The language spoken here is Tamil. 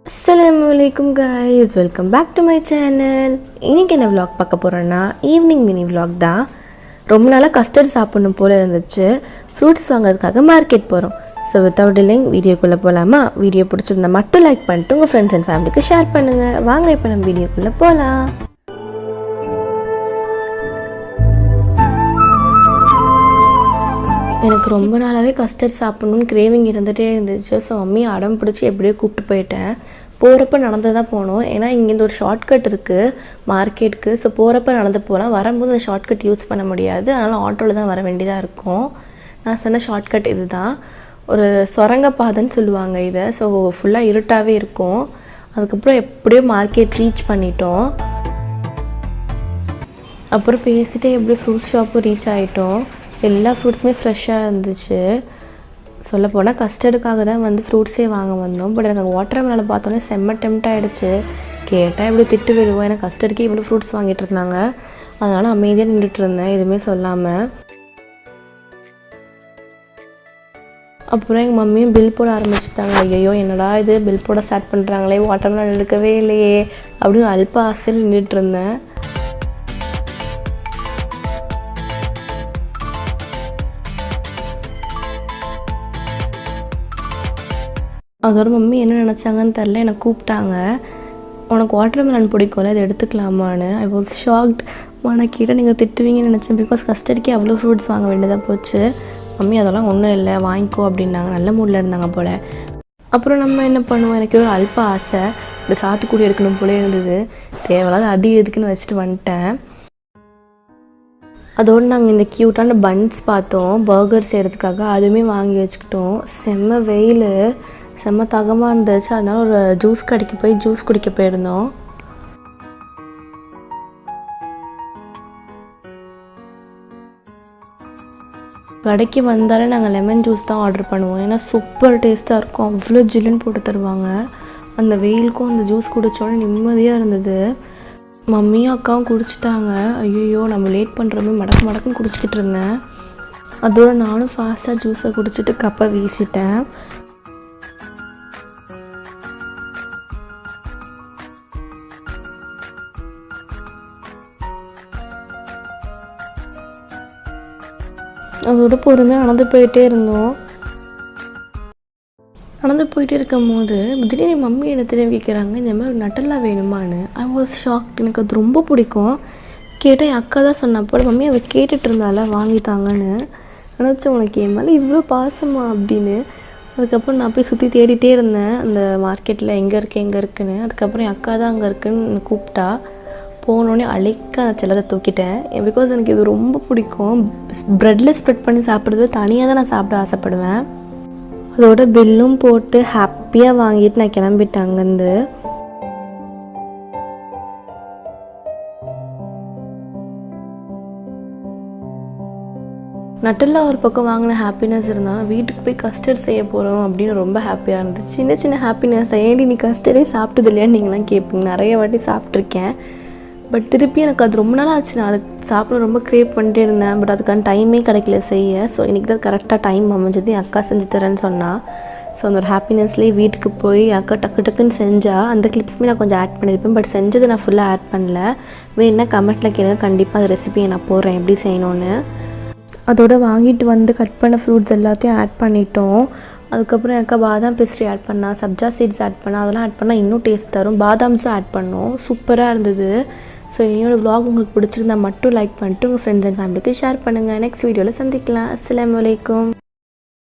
Assalamualaikum guys, welcome back to my channel. இன்னைக்கு என்ன vlog பார்க்க போறேன்னா ஈவினிங் மினி vlog தான். ரொம்ப நாளா கஸ்டர்ட் சாப்பிடணும் போல இருந்துச்சு. ஃப்ரூட்ஸ் வாங்குறதுக்காக மார்க்கெட் போறோம். So without delaying வீடியோக்குள்ள போலாமா? வீடியோ பிடிச்சிருந்தா மட்டும் லைக் பண்ணிட்டு உங்க फ्रेंड्स and ஃபேமிலிக்கு ஷேர் பண்ணுங்க. வாங்க இப்போ நம்ம வீடியோக்குள்ள போலாம். எனக்கு ரொம்ப நாளாகவே கஸ்டர்ட் சாப்பிட்ணுன்னு கிரேவிங் இருந்துகிட்டே இருந்துச்சு. ஸோ மம்மி அடம் பிடிச்சி எப்படியோ கூப்பிட்டு போயிட்டேன். போகிறப்ப நடந்து தான் போனோம், ஏன்னா இங்கேருந்து ஒரு ஷார்ட்கட் இருக்குது மார்க்கெட்டுக்கு. ஸோ போகிறப்ப நடந்து போகலாம், வரும்போது அந்த ஷார்ட்கட் யூஸ் பண்ண முடியாது, அதனால் ஆட்டோவில் தான் வர வேண்டியதாக இருக்கும். நான் சொன்ன ஷார்ட்கட் இது தான், ஒரு சுரங்கப்பாதைன்னு சொல்லுவாங்க இதை. ஸோ ஃபுல்லாக இருட்டாகவே இருக்கும். அதுக்கப்புறம் எப்படியோ மார்க்கெட் ரீச் பண்ணிட்டோம். அப்புறம் பேசிகிட்டே எப்படியோ ஃப்ரூட் ஷாப்பும் ரீச் ஆகிட்டோம். எல்லா ஃப்ரூட்ஸுமே ஃப்ரெஷ்ஷாக இருந்துச்சு. சொல்லப்போனால் கஸ்டர்டுக்காக தான் வந்து ஃப்ரூட்ஸே வாங்க வந்தோம். பட் எனக்கு வாட்டர் மெலனை பார்த்தோன்னே செம்ம டெம்ட் ஆகிடுச்சு. கேட்டால் இவ்வளோ திட்டு விடுவோம், எனக்கு கஸ்டர்டுக்கே இவ்வளோ ஃப்ரூட்ஸ் வாங்கிட்டு இருந்தாங்க. அதனால் அமைதியாக நின்றுட்டு இருந்தேன், எதுவுமே சொல்லாமல். அப்புறம் எங்கள் மம்மியும் பில் போட ஆரம்பிச்சிட்டாங்க. ஐயோ என்னடா இது பில் போட ஸ்டார்ட் பண்ணுறாங்களே, வாட்டர் மெலன் எடுக்கவே இல்லையே அப்படின்னு அல்ப ஆசையில் நின்றுட்டு இருந்தேன். அதோட மம்மி என்ன நினச்சாங்கன்னு தெரில, என்னை கூப்பிட்டாங்க. உனக்கு வாட்டர் மெலன் பிடிக்கும்ல, அதை எடுத்துக்கலாமான்னு. I was shocked. உனக்கிட்ட நீங்கள் திட்டுவீங்கன்னு நினச்சேன், பிகாஸ் கஸ்டர்டுக்கே அவ்வளோ ஃப்ரூட்ஸ் வாங்க வேண்டியதாக போச்சு. மம்மி அதெல்லாம் ஒன்றும் இல்லை வாங்கிக்கோ அப்படின்னாங்க. நல்ல மூடில் இருந்தாங்க போல். அப்புறம் நம்ம என்ன பண்ணுவோம், எனக்கு ஒரு அல்ப ஆசை, இந்த சாத்துக்குடி எடுக்கணும் போலே இருந்தது. தேவையில்லாத அடி எதுக்குன்னு வச்சுட்டு வந்துட்டேன். அதோடு நாங்கள் இந்த க்யூட்டான பன்ஸ் பார்த்தோம் பர்கர் செய்கிறதுக்காக, அதுவுமே வாங்கி வச்சுக்கிட்டோம். செம்ம வெயில், செம்ம தகமாக இருந்துச்சு. அதனால ஒரு ஜூஸ் கடைக்கு போய் ஜூஸ் குடிக்க போயிருந்தோம். கடைக்கு வந்தாலே நாங்கள் லெமன் ஜூஸ் தான் ஆர்டர் பண்ணுவோம், ஏன்னா சூப்பர் டேஸ்ட்டாக இருக்கும். அவ்வளோ ஜில்லுன்னு போட்டு தருவாங்க. அந்த வெயிலுக்கும் அந்த ஜூஸ் குடித்தோன்னே நிம்மதியாக இருந்தது. மம்மியும் அக்காவும் குடிச்சிட்டாங்க. ஐயோ நம்ம லேட் பண்ணுறோமே, மடக்கு மடக்குன்னு குடிச்சிக்கிட்டு இருந்தேன். அதோடு நானும் ஃபாஸ்ட்டாக ஜூஸை குடிச்சிட்டு கப்பை வீசிட்டேன். அதோட பொறுமையாக நடந்து போயிட்டே இருந்தோம். நடந்து போயிட்டே இருக்கும் போது திடீர்னு மம்மி இடத்துல கேட்குறாங்க, இந்த மாதிரி நட்டல்லா வேணுமான்னு. I was shocked. எனக்கு அது ரொம்ப பிடிக்கும். கேட்டால் என் அக்கா தான் சொன்னப்போ மம்மி அவள் கேட்டுட்டு இருந்தால வாங்கித்தாங்கன்னு நினச்சேன். உனக்கு என் மேலே இவ்வளோ பாசமா அப்படின்னு. அதுக்கப்புறம் நான் போய் சுற்றி தேடிட்டே இருந்தேன் அந்த மார்க்கெட்டில், எங்கே இருக்குன்னு. அதுக்கப்புறம் என் அக்கா தான் அங்கே இருக்குன்னு கூப்பிட்டா. போனோடனே அழைக்க அந்த செல்லத்தை தூக்கிட்டேன். பிகாஸ் எனக்கு இது ரொம்ப பிடிக்கும். ப்ரெட்டில் ஸ்ப்ரெட் பண்ணி சாப்பிட்றது தனியாக தான் நான் சாப்பிட ஆசைப்படுவேன். அதோட பில்லும் போட்டு ஹாப்பியாக வாங்கிட்டு நான் கிளம்பிட்டேன் அங்கேருந்து. நட்டெல்லாம் ஒரு பக்கம் வாங்கின ஹாப்பினஸ் இருந்தாலும் வீட்டுக்கு போய் கஸ்டர்ட் செய்ய போகிறோம் அப்படின்னு ரொம்ப ஹாப்பியாக இருந்துச்சு. சின்ன சின்ன ஹாப்பினஸ். ஏன்டி நீ கஸ்டர்டே சாப்பிட்டது இல்லையான்னு நீங்களாம் கேட்பீங்க. நிறைய வாட்டி சாப்பிட்ருக்கேன். பட் திருப்பி எனக்கு அது ரொம்ப நாள் ஆச்சு. நான் அதை சாப்பிட ரொம்ப க்ரேவ் பண்ணிட்டே இருந்தேன். பட் அதுக்கான டைமே கிடைக்கல செய்ய. ஸோ இன்றைக்கி தான் கரெக்டாக டைம் அமைஞ்சது. என் அக்கா செஞ்சு தரேன்னு சொன்னால். ஸோ அந்த ஒரு ஹாப்பினஸ்லேயே வீட்டுக்கு போய் அக்கா டக்கு டக்குன்னு செஞ்சால் அந்த கிளிப்ஸுமே நான் கொஞ்சம் ஆட் பண்ணியிருப்பேன். பட் செஞ்சதை நான் ஃபுல்லாக ஆட் பண்ணல. வேணுன்னா கமெண்ட்டில் கேளுங்க, கண்டிப்பாக அந்த ரெசிபியை நான் போடுறேன் எப்படி செய்யணுன்னு. அதோட வாங்கிட்டு வந்து கட் பண்ண ஃப்ரூட்ஸ் எல்லாத்தையும் ஆட் பண்ணிட்டோம். அதுக்கப்புறம் என் அக்கா பாதாம் பேஸ்ட்ரி ஆட் பண்ணால், சப்ஜா சீட்ஸ் ஆட் பண்ணால், அதெல்லாம் ஆட் பண்ணால் இன்னும் டேஸ்ட் தரும். பாதாம்ஸும் ஆட் பண்ணோம். சூப்பராக இருந்தது. ஸோ என்னோட vlog உங்களுக்கு பிடிச்சிருந்தா மட்டும் லைக் பண்ணிட்டு உங்கள் ஃப்ரெண்ட்ஸ் அண்ட் ஃபேமிலிக்கு ஷேர் பண்ணுங்கள். நெக்ஸ்ட் வீடியோவில் சந்திக்கலாம். அஸ்ஸலாமு அலைக்கும்.